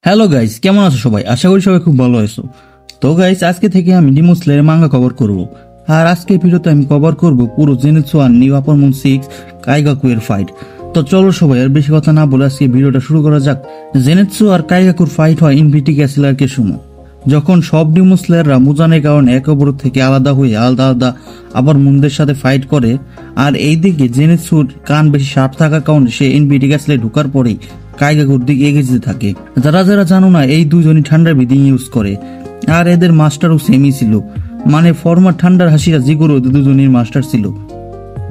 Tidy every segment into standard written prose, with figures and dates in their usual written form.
Hello guys, কেমন আছো সবাই? আশা করি সবাই খুব ভালো আছো। তো গাইস, আজকে থেকে আমি ডিমন স্লেয়ারের মাঙ্গা কভার করব। আর আজকে ভিডিওতে আমি কভার করব পুরো জেনেৎসু আর নিউ আপার মুন 6 কাইগাকু এর ফাইট। তো চলো সবাই আর বেশি কথা না বলে আজকে ভিডিওটা শুরু করা যাক। জেনেৎসু আর কাইগাকুর ফাইট হয় ইনফিনিটি ক্যাসেল আর্কের সময়, যখন সব ডিমন স্লেয়াররা মুজানের কারণে একে অপরের থেকে আলাদা হয়ে আলাদা আলাদা আবার মুনদের সাথে ফাইট করে। আর এইদিকে জেনেৎসুর কান বেশি শার্প থাকার কারণে সে ইনফিনিটি ক্যাসেলে ঢোকার পরেই কাইগাকুর দিকে এগিয়ে যেতে থাকে। যারা যারা জানো না, এই দুজনই ঠান্ডার ব্রিদিং ইউজ করে, আর এদের মাস্টারও সেমই ছিল। মানে ফর্মার ঠান্ডার হাসিরা জিগোরো দুজনের মাস্টার ছিল।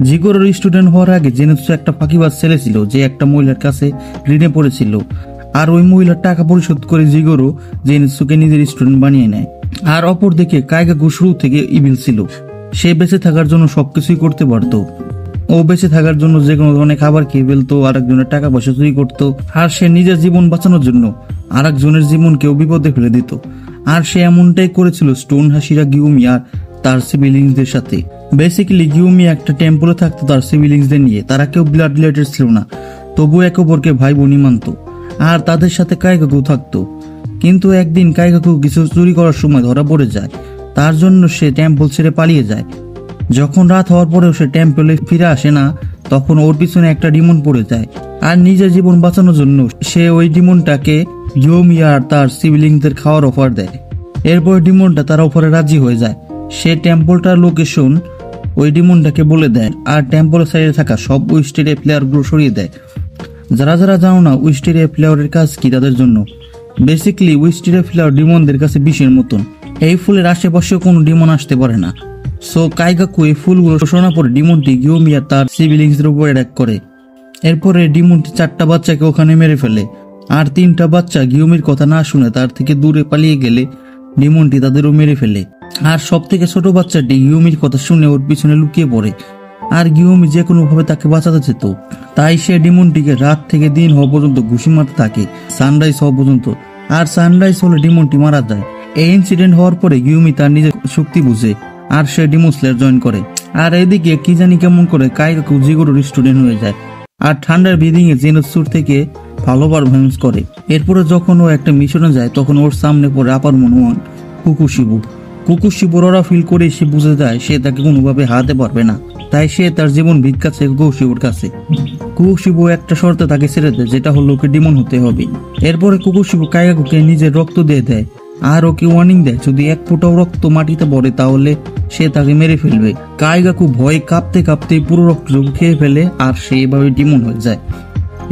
জিগোরোর স্টুডেন্ট হওয়ার আগে জেনেৎসু একটা ফাঁকিবাজ ছেলে ছিল যে একটা মহিলার কাছে ঋণে পড়েছিল, আর ওই মহিলার টাকা পরিশোধ করে জিগোরো জেনেৎসুকে নিজের স্টুডেন্ট বানিয়ে নেয়। আর অপরদিকে কাইগাকু শুরু থেকে ইভিল ছিল, সে বেঁচে থাকার জন্য সবকিছুই করতে পারতো। ও বেঁচে থাকার জন্য যে কোনো ধরনের খাবার খেয়ে ফেলতো, আরেকজনের টাকা পয়সা চুরি করতো, আর সে নিজের জীবন বাঁচানোর জন্য আরেকজনের জীবনকেও বিপদে ফেলে দিত। আর সে এমনটাই করেছিল স্টোন হাসিরা গিউমি আর তার সিবিলিংসদের সাথে। বেসিক্যালি গিউমি একটা টেম্পলে থাকতো তার সিবিলিংসদের নিয়ে, তারা কেউ ব্লাড রিলেটেড ছিল না, তবু একে অপরকে ভাই বোনই মানত। আর তাদের সাথে কাইগাকু থাকতো। কিন্তু একদিন কাইগাকু কিছু চুরি করার সময় ধরা পড়ে যায়, তার জন্য সে টেম্পল ছেড়ে পালিয়ে যায়। যখন রাত হওয়ার পরেও সে টেম্পলে ফিরে আসে না, তখন ওর পিছনে একটা ডিমন পড়ে যায়। আর নিজের জীবন বাঁচানোর জন্য সে ওই ডিমনটাকে গিউমি আর তার সিবলিংসদের খাওয়ার অফার দেয়। এরপর ডিমনটা তার অফারে রাজি হয়ে যায়। সে টেম্পলটার লোকেশন ওই ডিমনটাকে বলে দেয়, আর টেম্পলের সাইডে থাকা সব উইস্টেরিয়া প্লেয়ারগুলো সরিয়ে দেয়। যারা যারা জানো না উইস্টেরিয়া প্লেয়ারের কাজ কি তাদের জন্য, বেসিক্যালি উইস্টেরিয়া প্লেয়ার ডিমনদের কাছে বিষের মতন। এই ফুলের আশেপাশেও কোনো ডিমন আসতে পারে না। সো কাইগাকু এই ফুলগুলো শোষণা পরে ডিমনটি গিউমি আর তার সিবলিংসদের উপর অ্যাটাক করে। এরপরে ডিমনটি 4টা বাচ্চাকে ওখানে মেরে ফেলে, আর 3টা বাচ্চা গিউমির কথা না শুনে তার থেকে দূরে পালিয়ে গেলে ডিমনটি তাদেরও মেরে ফেলে। আর সব থেকে ছোট বাচ্চাটি গিউমির কথা শুনে ওর পিছনে লুকিয়ে পড়ে, আর গিউমি যে কোনো ভাবে তাকে বাঁচাতে যেত। তাই সে ডিমনটিকে রাত থেকে দিন হওয়া পর্যন্ত ঘুষি মারতে থাকে, সানরাইজ হওয়া পর্যন্ত। আর সানরাইজ হলে ডিমনটি মারা যায়। এই ইনসিডেন্ট হওয়ার পরে গিউমি তার নিজের শক্তি বুঝে, আর সে ডিমন স্লেয়ার জয়েন করে। আর এদিকে কি জানি কেমন করে কাইগাকু জিগোরোর স্টুডেন্ট হয়ে যায়, আর ঠান্ডার ব্রিদিং এ জেনেৎসুর থেকে ভালো পারফরমেন্স করে। এরপরে যখন ও একটা মিশনে যায়, তখন ওর সামনে পড়ে আপার মনোয়ান কুকুশিবু। কুকুশিবুর ওরা ফিল করে সে বুঝে যায় সে তাকে কোনোভাবে হারাতে পারবে না, তাই সে তার জীবন ভিক্ষা চায় কুকুশিবুর কাছে। কুকুশিবু একটা শর্তে তাকে ছেড়ে দেয়, যেটা হলো ওকে ডিমন হতে হবে। এরপরে কুকুশিবু কাইগাকুকে নিজের রক্ত দিয়ে দেয়, আর ওকে ওয়ার্নিং দেয় যদি এক ফোঁটাও রক্ত মাটিতে পড়ে তাহলে সে তাকে মেরে ফেলবে। কাইগাকু ভয়ে কাঁপতে কাঁপতে পুরো রক্ত খেয়ে ফেলে, আর সে এভাবে ডিমন হয়ে যায়।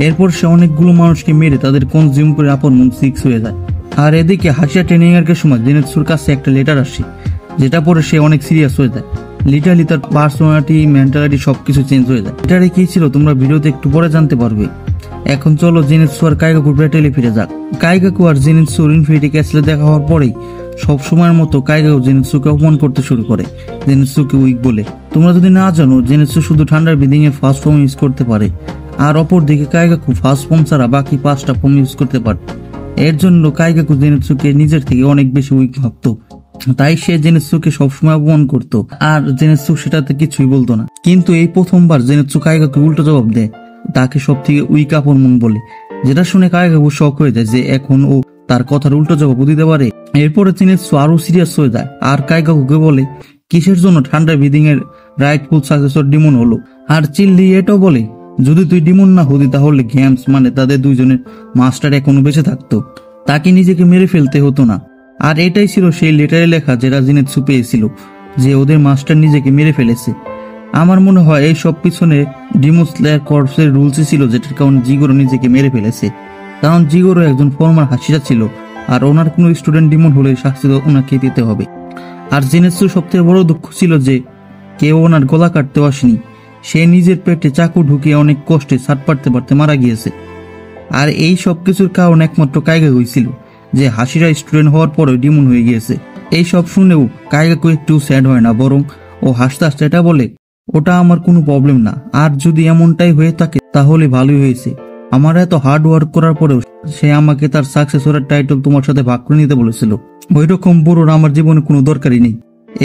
এরপর সে অনেকগুলো মানুষকে মেরে তাদের কনজিউম করে আপার মুন 6 হয়ে যায়। আর এদিকে হাসিয়া ট্রেনিং এর সময় জেনেৎসুর কাছে একটা লেটার আসে, যেটা পরে সে অনেক সিরিয়াস হয়ে যায়। লিটারালি তার পার্সোনালিটি, মেন্টালিটি সবকিছু চেঞ্জ হয়ে যায়। এটারে কি ছিল তোমরা ভিডিওতে একটু পরে জানতে পারবে। এখন চলো জেনেৎসু আর কাইগাকুর ব্যাটেলে ফিরে যাক। কাইগাকু আর জেনেৎসুর ইনফিনিটি ক্যাসেলে দেখা হওয়ার পরেই সব সময়ের মতো কাইগাকু জেনেৎসুকে অপমান করতে শুরু করে, জেনেৎসুকে উইক বলে। তোমরা যদি না জানো, জেনেৎসু শুধু ঠান্ডার ব্রিদিং এর ফার্স্ট ফর্ম ইউজ করতে পারে, আর অপর দিকে কাইগাকু ফার্স্ট ফর্ম ছাড়া বাকি 5টা ফর্ম ইউজ করতে পারে। এর জন্য কাইগাকু জেনেৎসুকে নিজের থেকে অনেক বেশি উইক ভাবতো, তাই সে জেনেৎসুকে সবসময় অপমান করতো, আর জেনেৎসু সেটাতে কিছুই বলতো না। কিন্তু এই প্রথমবার জেনেৎসু কাইগাকুকে উল্টো জবাব দেয়, তাকে সব থেকে উইক আপন মন বলে, যেটা শুনে কাইগাকু শক হয়ে যায় যে এখন ও তার কথার উল্টো জবাব দিতে পারে। এরপরে জেনেৎসু আরো সিরিয়াস হয়ে যায়, আর কাইগাকুকে বলে কিসের জন্য ঠান্ডা ব্রিদিং এর রাইটফুল সাকসেসর ডিমন হলো। আর চিল্লি এটাও বলে যদি তুই ডিমন না হতি তাহলে গেমস মানে তাদের দুইজনের মাস্টার এখনো বেঁচে থাকতো, তাকে নিজেকে মেরে ফেলতে হতো না। আর এটাই ছিল সেই লেটারে লেখা যেটা জেনেৎসু পেয়েছিল, যে ওদের মাস্টার নিজেকে মেরে ফেলেছে। আমার মনে হয় এই সব পিছনে ডিমন স্লেয়ার কর্পসের রুলসই ছিল, যেটার কারণে জিগোরো নিজেকে মেরে ফেলেছে। কারণ জিগোরো একজন ফর্মার হাসিরা ছিল, আর ওনার কোনো স্টুডেন্ট ডিমন হলে শাস্তি ওনাকে দিতে হবে। আর জেনেৎসুর সবথেকে বড় দুঃখ ছিল যে কেউ ওনার গলা কাটতে আসেনি, সে নিজের পেটে চাকু ঢুকিয়ে অনেক কষ্টে ছাট পারতে পারতে মারা গিয়েছে। আর এই সব কিছুর কারণ একমাত্র কাইগাকু হয়েছিল, যে হাসিরা স্টুডেন্ট হওয়ার পরে ডিমন হয়ে গিয়েছে। এই সব শুনেও কাইগাকু একটু স্যাড হয় না, বরং ও হাসতে হাসতে এটা বলে ওটা আমার কোনো প্রবলেম না, আর যদি এমনটাই হয়ে থাকে তাহলে ভালোই হয়েছে। আমার এত হার্ড ওয়ার্ক করার পরেও সে আমাকে তার সাকসেসরের টাইটেল তোমার সাথে ভাগ করে নিতে বলেছিল, ওই রকম বড়োর আমার জীবনে কোনো দরকারই নেই।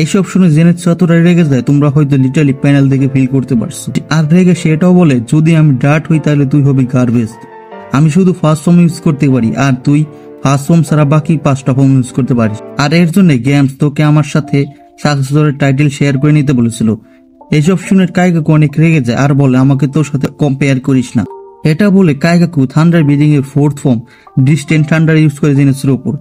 এইসব শুনে জেনেৎসু এতটা রেগে যায় তোমরা হয়তো লিটারালি প্যানেল দেখে ফিল করতে পারছো। আর রেগে সে এটাও বলে যদি আমি ডার্ট হই তাহলে তুই হবি গার্বেজ, আমি শুধু ফার্স্ট ফর্ম ইউজ করতে পারি আর তুই ফার্স্ট ফর্ম ছাড়া বাকি 5টা ফর্ম ইউজ করতে পারিস। আর এর জন্য গেমস তোকে আমার সাথে সাকসেসরের টাইটেল শেয়ার করে নিতে বলেছিল। এইসব শুনে কাইগাকু অনেক রেগে যায় আর বলে আমাকে তোর সাথে কম্পেয়ার করিস না। এটা বলে কাইগাকু থান্ডার ব্রিদিং এর 4th form distant thunder use করে জেনেটসুর উপর।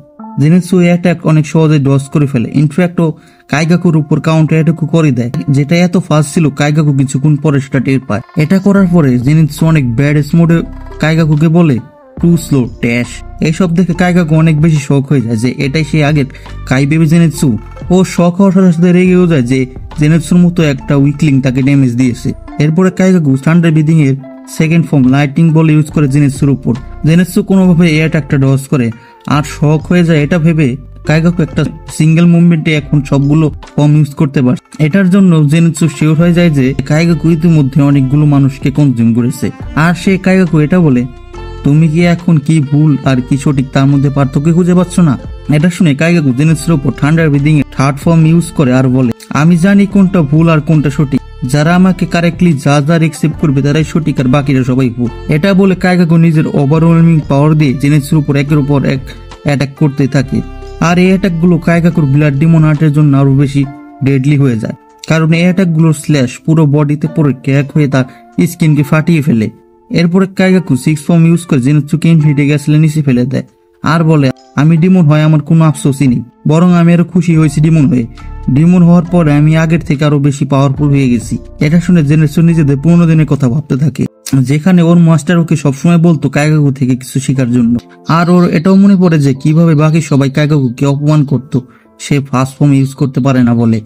জেনেটসু অ্যাটাক অনেক সহজে ডজ করে ফেলে। ইনফ্যাক্ট ও কাইগাকুর উপর কাউন্টার অ্যাটাকও করে দেয়, যেটা এত ফাস্ট ছিল কাইগাকু কিছুক্ষণ পরে সেটা টের পায়। এটা করার পরে জেনেটসু অনেক ব্যাড মোডে কাইগাকুকে বলে টু স্লো ড্যাশ। এইসব দেখে কাইগাকু অনেক বেশি শক হয়ে যায় যে এটাই সে আগের কাই বেবি জেনেটসু। ও শক হওয়ার সাথে সাথে রেগেও যায় যে জেনেটসুর মতো একটা উইকলিং তাকে ড্যামেজ দিয়েছে। এরপরে কাইগাকু থান্ডার ব্রিদিং এর 2nd ফর্ম লাইটিং বল ইউজ করে জেনেটসুর উপর। জেনেটসু কোনোভাবে এই অ্যাটাকটা ডজ করে আর শক হয়ে যায়। এটা ভেবে কাইগাকু একটা সিঙ্গেল মুভমেন্টে এখন সবগুলো ফর্ম ইউজ করতে পারে। এটার জন্য জেনেটসু শিওর হয়ে যায় যে কাইগাকু ইতিমধ্যে অনেকগুলো মানুষকে কনজিউম করেছে। আর সে কাইগাকু এটা বলে তুমি কি এখন কি ভুল আর কি সঠিক তার মধ্যে পার্থক্য খুঁজে পাচ্ছ না? এটা শুনে কাইগাকু জেনেটসুর উপর থান্ডার ব্রিদিং এর 3rd ফর্ম ইউজ করে আর বলে আমি জানি কোনটা ভুল আর কোনটা সঠিক। যারা আমাকে কারেক্টলি যা একসেপ্ট করবে তারাই সঠিক আর বাকিরা সবাই ভুল। এটা বলে কাইগাকু নিজের ওভারওয়েলমিং পাওয়ার দিয়ে জেনেটসুর উপর একের উপর এক অ্যাটাক করতে থাকে। আর এই অ্যাটাক গুলো কাইগাকুর ব্লাড ডিমন আর্টের জন্য আরো বেশি ডেডলি হয়ে যায়, কারণ এই অ্যাটাক গুলোর স্ল্যাশ পুরো বডিতে পড়ে ক্র্যাক হয়ে তার স্কিনকে ফাটিয়ে ফেলে। এরপরে কাইগাকু 6th ফর্ম ইউজ করে জেনেটসুকে ইনফিনিটি গ্যাসলে নিচে ফেলে দেয় আর বলে আমি ডিমন হয় আমার কোনো আফসোসই নেই, বরং আমি আরো খুশি হয়েছি ডিমন হয়ে। ডিমন হওয়ার পরে আমি আগের থেকে আরো বেশি পাওয়ারফুল হয়ে গেছি। এটা শুনে জেনেটসু নিজেদের পুরোনো দিনের কথা ভাবতে থাকে, যেখানে ওর মাস্টার ওকে সবসময় বলতো কাইগাকু থেকে কিছু শেখার জন্য। আর ওর এটাও মনে পড়ে যে কিভাবে বাকি সবাই কাইগাকুকে অপমান করতো সে ফার্স্ট ফর্ম ইউজ করতে পারে না বলে।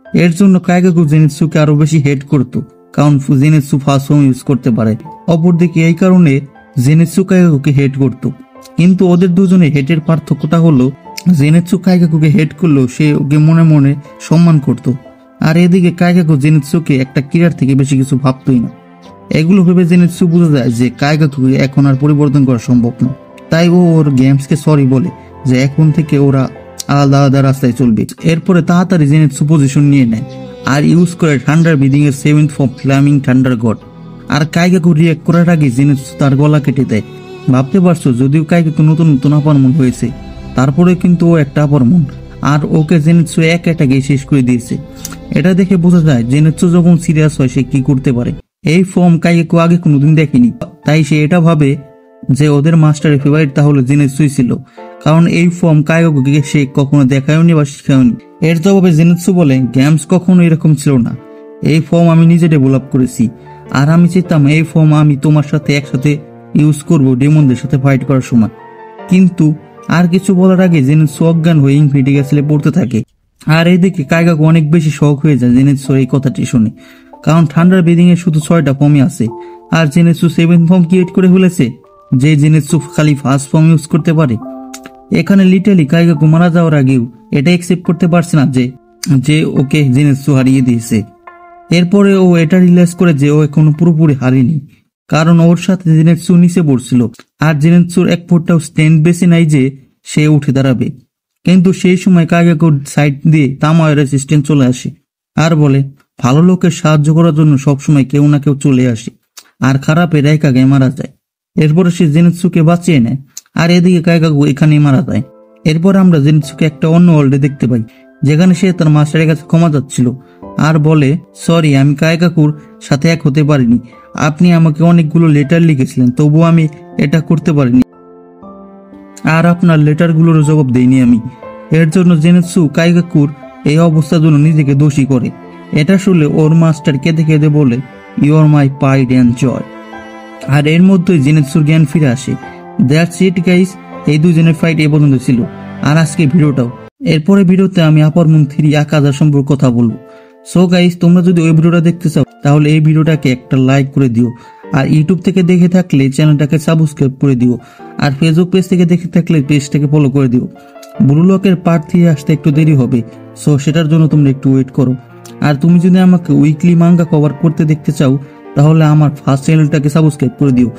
এর জন্য কাইগাকু জেনেটসুকে আরো বেশি হেট করতো, কারণ জেনেটসু ফার্স্ট ফর্ম ইউজ করতে পারে। অপরদিকে এই কারণে জেনেটসু কাইগাকুকে হেট করতো। কিন্তু ওদের দুজনে হেটের পার্থক্যটা হলো জেনেটসু কাইগাকুকে হেট করলেও সে ওকে মনে মনে সম্মান করত, আর এদিকে কাইগাকু জেনেটসুকে একটা ক্রীড়ার থেকে বেশি কিছু ভাবতই না। এগুলো ভেবে জেনেটসু বুঝে যায় যে কাইগাকুকে এখন আর পরিবর্তন করা সম্ভব না। তাই ও ওর গেমসকে সরি বলে যে এখন থেকে ওরা আলাদা আলাদা রাস্তায় চলবে। এরপরে তাড়াতাড়ি জেনেটসু পজিশন নিয়ে নেয় আর ইউজ করে থান্ডার ব্রিদিং এর 7th form flaming thunder god. আর কাইগাকু রিঅ্যাক্ট করার আগে জেনেটসু তার গলা কেটে দেয়। ভাবতে পারছো যদিও কাইগাকু নতুন নতুন অপরমন হয়েছে, তারপরে কিন্তু ও একটা অপরমন, আর ওকে জেনেটসু এক অ্যাটাকে শেষ করে দিয়েছে। এটা দেখে বোঝা যায় জেনেটসু যখন সিরিয়াস হয় সে কি করতে পারে। এই ফর্ম কাইগাকু আগে কোনোদিন দেখেনি, তাই সে এটা ভাবে যে ওদের মাস্টারের ফেভারিট তাহলে জেনেটসুই ছিল, কারণ এই ফর্ম কাইগাকুকে সে কখনো দেখায়নি বা শিখায়নি। এর জবাবে জেনেটসু বলে গেমস কখনো এরকম ছিল না, এই ফর্ম আমি নিজে ডেভেলপ করেছি, আর আমি চেতাম এই ফর্ম আমি তোমার সাথে একসাথে ইউজ করবো ডেমনদের সাথে ফাইট করার সময়। কিন্তু আর কিছু বলার আগে জেনেটসু অজ্ঞান হয়ে ইনফিনিটি গ্যাসলে পড়তে থাকে। আর এইদিকে কাইগাকু অনেক বেশি শখ হয়ে যায় জেনেটসু এই কথাটি শুনে, কারণ থান্ডার ব্রিদিং এর শুধু 6টা ফর্মই আছে আর জেনেটসু 7th ফর্ম ক্রিয়েট করে ফেলেছে, যে জেনেটসু খালি ফার্স্ট ফর্ম ইউজ করতে পারে। এখানে লিটারালি কাইগাকু মারা যাওয়ার আগেও এটা একসেপ্ট করতে পারছে না যে ওকে জেনেটসু হারিয়ে দিয়েছে। এরপরে ও এটা রিয়েলাইজ করে যে ও এখনো পুরোপুরি হারিনি, কারণ ওর সাথে জেনেটসু নিচে পড়ছিল আর জেনেটসুর এক ফুটটাও স্ট্যান্ড বেশি নাই যে সে উঠে দাঁড়াবে। কিন্তু সেই সময় কাইগাকুর সাইড দিয়ে তামায়ের রেসিস্ট্যান্স চলে আসে আর বলে ভালো লোকের সাহায্য করার জন্য সবসময় কেউ না কেউ চলে আসে আর খারাপের একাগে মারা যায়। এরপরে সে জেনেটসুকে বাঁচিয়ে নেয় আর এদিকে কাইগাকু এখানেই মারা যায়। এরপর আমরা জেনেটসুকে একটা অন্য ওয়ার্ল্ডে দেখতে পাই, যেখানে সে তার মাস্টারের কাছে ক্ষমা চাচ্ছিল আর বলে সরি আমি কাইগাকুর সাথে এক হতে পারিনি, আপনি আমাকে অনেকগুলো লেটার লিখেছিলেন তবুও আমি এটা করতে পারিনি, আর আপনার লেটারগুলোর জবাব দেইনি আমি। এর জন্য জেনেটসু কাইগাকুর এই অবস্থার জন্য নিজেকে দোষী করে। এটা শুনলে ওর মাস্টার কেঁদে কেঁদে বলে you are my pride and joy. আর এর মধ্যেই জেনেটসুর জ্ঞান ফিরে আসে। দ্যাটস ইট গাইস, এই দুজনের ফাইট এ পর্যন্ত ছিল আর আজকে ভিডিওটাও। এরপরে ভিডিওতে আমি আপার মুন 3 আকাজা সম্পর্কে কথা বলবো। সো গাইস, তোমরা যদি ওই ভিডিওটা দেখতে চাও তাহলে এই ভিডিওটাকে একটা লাইক করে দিও, আর ইউটিউব থেকে দেখে থাকলে চ্যানেলটাকে সাবস্ক্রাইব করে দিও, আর ফেসবুক পেজ থেকে দেখে থাকলে পেজটাকে ফলো করে দিও। ব্লু লকের পার্ট 3 আসতে একটু দেরি হবে, সো সেটার জন্য তোমরা একটু ওয়েট করো। আর তুমি যদি আমাকে উইকলি মাঙ্গা কভার করতে দেখতে চাও তাহলে আমার ফার্স্ট চ্যানেলটাকে সাবস্ক্রাইব করে দিও।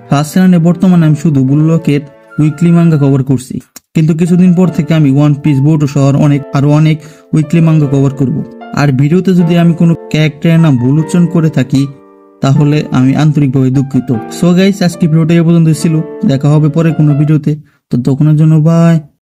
ফার্স্ট চ্যানেলে বর্তমানে আমি শুধু ব্লু লকের উইকলি মাঙ্গা কভার করছি, কিন্তু কিছুদিন পর থেকে আমি ওয়ান পিস বোর্ডো সহ আরো অনেক উইকলি মাঙ্গা কভার করব। আর ভিডিওতে যদি আমি কোনো ক্যারেক্টারের নাম ভুল উচ্চারণ করে থাকি তাহলে আমি আন্তরিকভাবে দুঃখিত। সো গাইস, আজকে ভিডিওটা এই পর্যন্ত ছিল, দেখা হবে পরে কোনো ভিডিওতে। ততক্ষণের জন্য বাই।